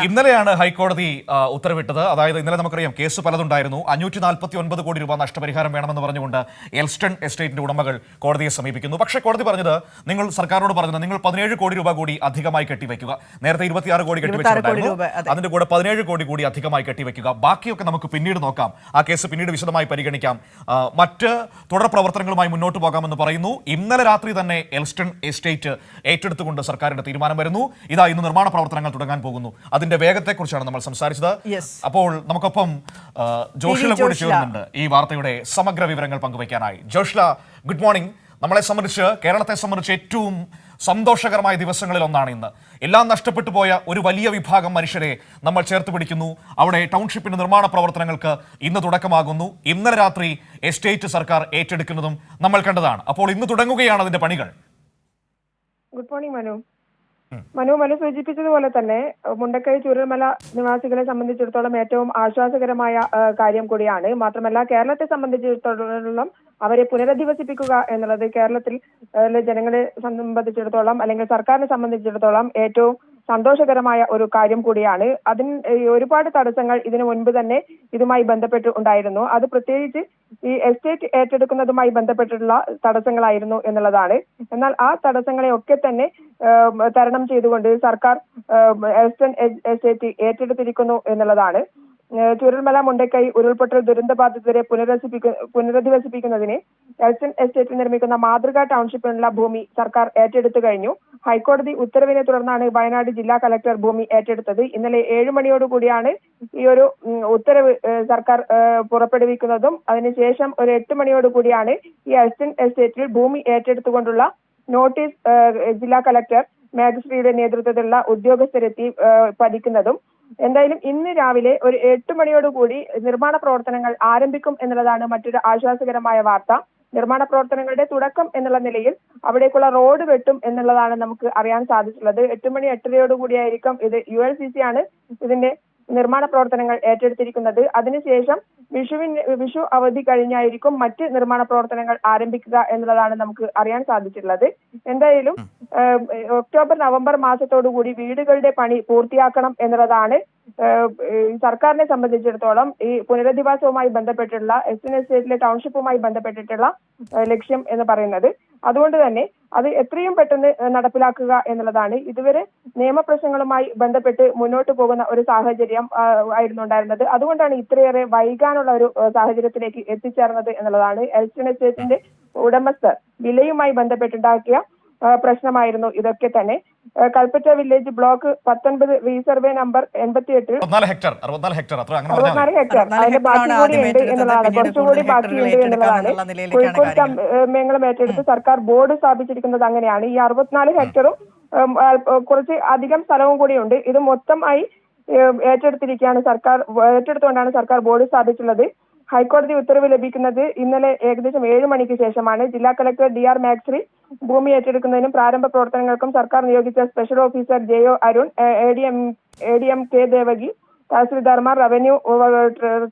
ഇന്നലെയാണ് ഹൈക്കോടതി ഉത്തരവിട്ടത്. അതായത് ഇന്നലെ നമുക്കറിയാം കേസ് പലതുണ്ടായിരുന്നു. 549 കോടി രൂപ നഷ്ടപരിഹാരം വേണമെന്ന് പറഞ്ഞുകൊണ്ട് എൽസ്റ്റൺ എസ്റ്റേറ്റിന്റെ ഉടമകൾ കോടതിയെ സമീപിക്കുന്നു. പക്ഷേ കോടതി പറഞ്ഞത്, നിങ്ങൾ സർക്കാരോട് പറഞ്ഞത്, നിങ്ങൾ 17 കോടി രൂപ കൂടി അധികമായി കെട്ടിവെക്കുക. നേരത്തെ 26 കോടി കെട്ടിവെച്ചിട്ടുണ്ടായിരുന്നു. അതിന്റെ കൂടെ 17 കോടി കൂടി അധികമായി കെട്ടിവെക്കുക. ബാക്കിയൊക്കെ നമുക്ക് പിന്നീട് നോക്കാം, ആ കേസ് പിന്നീട് വിശദമായി പരിഗണിക്കാം, മറ്റ് തുടർ പ്രവർത്തനങ്ങളുമായി മുന്നോട്ട് പോകാമെന്ന് പറയുന്നു. ഇന്നലെ രാത്രി തന്നെ എൽസ്റ്റൺ എസ്റ്റേറ്റ് ഏറ്റെടുത്തുകൊണ്ട് സർക്കാരിന്റെ തീരുമാനം വരുന്നു. ഇതാ ഇന്ന് നിർമ്മാണ പ്രവർത്തനങ്ങൾ തുടങ്ങാൻ പോകുന്നു. അതിന്റെ വേഗത്തെക്കുറിച്ചാണ് നമ്മൾ സംസാരിച്ചത്. അപ്പോൾ നമുക്കൊപ്പം ജോഷ്ല കൂടി ചേരുന്നുണ്ട് ഈ വാർത്തയുടെ സമഗ്ര വിവരങ്ങൾ പങ്കുവയ്ക്കാനായി. Joshla, good morning. നമ്മളെ സംബന്ധിച്ച്, കേരളത്തെ സംബന്ധിച്ച് ഏറ്റവും സന്തോഷകരമായ ദിവസങ്ങളിൽ ഒന്നാണ് ഇന്ന്. എല്ലാം നഷ്ടപ്പെട്ടു പോയ ഒരു വലിയ വിഭാഗം മനുഷ്യരെ നമ്മൾ ചേർത്ത് പിടിക്കുന്നു. അവിടെ ടൗൺഷിപ്പിന്റെ നിർമ്മാണ പ്രവർത്തനങ്ങൾക്ക് ഇന്ന് തുടക്കമാകുന്നു. ഇന്നലെ രാത്രി എസ്റ്റേറ്റ് സർക്കാർ ഏറ്റെടുക്കുന്നതും നമ്മൾ കണ്ടതാണ്. അപ്പോൾ ഇന്ന് തുടങ്ങുകയാണ് അതിന്റെ പണികൾ. ഗുഡ് മോർണിംഗ് മനു സൂചിപ്പിച്ചതുപോലെ തന്നെ മുണ്ടക്കൈ ചൂരൽമല നിവാസികളെ സംബന്ധിച്ചിടത്തോളം ഏറ്റവും ആശ്വാസകരമായ കാര്യം കൂടിയാണ്. മാത്രമല്ല, കേരളത്തെ സംബന്ധിച്ചിടത്തോളം അവരെ പുനരധിവസിപ്പിക്കുക എന്നുള്ളത് കേരളത്തിൽ ജനങ്ങളെ സംബന്ധിച്ചിടത്തോളം അല്ലെങ്കിൽ സർക്കാരിനെ സംബന്ധിച്ചിടത്തോളം ഏറ്റവും സന്തോഷകരമായ ഒരു കാര്യം കൂടിയാണ്. അതിന് ഒരുപാട് തടസ്സങ്ങൾ ഇതിനു മുൻപ് തന്നെ ഇതുമായി ബന്ധപ്പെട്ട് ഉണ്ടായിരുന്നു. അത് പ്രത്യേകിച്ച് ഈ എസ്റ്റേറ്റ് ഏറ്റെടുക്കുന്നതുമായി ബന്ധപ്പെട്ടിട്ടുള്ള തടസ്സങ്ങളായിരുന്നു എന്നുള്ളതാണ്. എന്നാൽ ആ തടസ്സങ്ങളെ ഒക്കെ തന്നെ തരണം ചെയ്തുകൊണ്ട് സർക്കാർ എൽസ്റ്റൺ എസ്റ്റേറ്റ് ഏറ്റെടുത്തിരിക്കുന്നു എന്നുള്ളതാണ്. ചൂരൽമല മുണ്ടക്കൈ ഉരുൾപൊട്ടൽ ദുരന്തബാധിതരെ പുനരധിവസിപ്പിക്കുന്നതിന് എൽസ്റ്റൺ എസ്റ്റേറ്റിൽ നിർമ്മിക്കുന്ന മാതൃകാ ടൗൺഷിപ്പിനുള്ള ഭൂമി സർക്കാർ ഏറ്റെടുത്തു കഴിഞ്ഞു. ഹൈക്കോടതി ഉത്തരവിനെ തുടർന്നാണ് വയനാട് ജില്ലാ കളക്ടർ ഭൂമി ഏറ്റെടുത്തത്. ഇന്നലെ 7 മണിയോടുകൂടിയാണ് ഈ ഒരു ഉത്തരവ് സർക്കാർ പുറപ്പെടുവിക്കുന്നതും. അതിനുശേഷം ഒരു 8 മണിയോടുകൂടിയാണ് ഈ എൽസ്റ്റൺ എസ്റ്റേറ്റിൽ ഭൂമി ഏറ്റെടുത്തുകൊണ്ടുള്ള നോട്ടീസ് ജില്ലാ കളക്ടർ മാജിസ്ട്രേറ്റിന്റെ നേതൃത്വത്തിലുള്ള ഉദ്യോഗസ്ഥരെത്തി പതിക്കുന്നതും. എന്തായാലും ഇന്ന് രാവിലെ ഒരു 8 മണിയോടുകൂടി നിർമ്മാണ പ്രവർത്തനങ്ങൾ ആരംഭിക്കും എന്നുള്ളതാണ് മറ്റൊരു ആശ്വാസകരമായ വാർത്ത. നിർമ്മാണ പ്രവർത്തനങ്ങളുടെ തുടക്കം എന്നുള്ള നിലയിൽ അവിടേക്കുള്ള റോഡ് വെട്ടും എന്നുള്ളതാണ് നമുക്ക് അറിയാൻ സാധിച്ചിട്ടുള്ളത്. 8 മണി 8:30 ഇത് ULCC ആണ് ഇതിന്റെ നിർമ്മാണ പ്രവർത്തനങ്ങൾ ഏറ്റെടുത്തിരിക്കുന്നത്. അതിനുശേഷം വിഷു അവധി കഴിഞ്ഞായിരിക്കും മറ്റ് നിർമ്മാണ പ്രവർത്തനങ്ങൾ ആരംഭിക്കുക എന്നുള്ളതാണ് നമുക്ക് അറിയാൻ സാധിച്ചിട്ടുള്ളത്. എന്തായാലും ഒക്ടോബർ നവംബർ മാസത്തോടുകൂടി വീടുകളുടെ പണി പൂർത്തിയാക്കണം എന്നുള്ളതാണ് സർക്കാരിനെ സംബന്ധിച്ചിടത്തോളം ഈ പുനരധിവാസവുമായി ബന്ധപ്പെട്ടുള്ള എൽസ്റ്റൺ എസ്റ്റേറ്റിലെ ടൗൺഷിപ്പുമായി ബന്ധപ്പെട്ടിട്ടുള്ള ലക്ഷ്യം എന്ന് പറയുന്നത്. അതുകൊണ്ട് തന്നെ അത് എത്രയും പെട്ടെന്ന് നടപ്പിലാക്കുക എന്നുള്ളതാണ്. ഇതുവരെ നിയമപ്രശ്നങ്ങളുമായി ബന്ധപ്പെട്ട് മുന്നോട്ട് പോകുന്ന ഒരു സാഹചര്യം ആയിരുന്നു ഉണ്ടായിരുന്നത്. അതുകൊണ്ടാണ് ഇത്രയേറെ വൈകാനുള്ള ഒരു സാഹചര്യത്തിലേക്ക് എത്തിച്ചേർന്നത് എന്നുള്ളതാണ്. എൽസ്റ്റൺ എസ്റ്റേറ്റിന്റെ ഉടമസ്ഥർ വിലയുമായി ബന്ധപ്പെട്ടുണ്ടാക്കിയ പ്രശ്നമായിരുന്നു ഇതൊക്കെ തന്നെ. Kalpetta village block 19 resurvey number 88 64 hectare അതിന്റെ ബാക്കി കൂടി ഉണ്ട് എന്നുള്ളതാണ്. കുറച്ചുകൂടി ബാക്കിയുണ്ട് എന്നുള്ളതാണ്. കോഴിക്കോട് മേഖല ഏറ്റെടുത്ത് സർക്കാർ ബോർഡ് സ്ഥാപിച്ചിരിക്കുന്നത് അങ്ങനെയാണ്. ഈ 64 ഹെക്ടറും കുറച്ച് അധികം സ്ഥലവും കൂടിയുണ്ട്. ഇത് മൊത്തമായി ഏറ്റെടുത്തിരിക്കുകയാണ് സർക്കാർ. ഏറ്റെടുത്തുകൊണ്ടാണ് സർക്കാർ ബോർഡ് സ്ഥാപിച്ചുള്ളത്. ഹൈക്കോടതി ഉത്തരവ് ലഭിക്കുന്നത് ഇന്നലെ ഏകദേശം 7 മണിക്ക് ശേഷമാണ്. ജില്ലാ കളക്ടർ DR മാക്സ്രി ഭൂമി ഏറ്റെടുക്കുന്നതിനും പ്രാരംഭ പ്രവർത്തനങ്ങൾക്കും സർക്കാർ നിയോഗിച്ച special officer JO Arun, ADM K Devaki, തഹസിൽദാർമാർ, റവന്യൂ,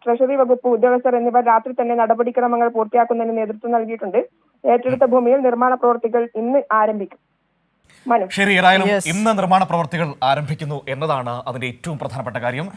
ട്രഷറി വകുപ്പ് ഉദ്യോഗസ്ഥർ എന്നിവർ രാത്രി തന്നെ നടപടിക്രമങ്ങൾ പൂർത്തിയാക്കുന്നതിന് നേതൃത്വം നൽകിയിട്ടുണ്ട്. ഏറ്റെടുത്ത ഭൂമിയിൽ നിർമ്മാണ പ്രവൃത്തികൾ ഇന്ന് ആരംഭിക്കും. ശരി, ഏതായാലും ഇന്ന് നിർമ്മാണ പ്രവർത്തികൾ ആരംഭിക്കുന്നു എന്നതാണ് അതിന്റെ ഏറ്റവും പ്രധാനപ്പെട്ട കാര്യം.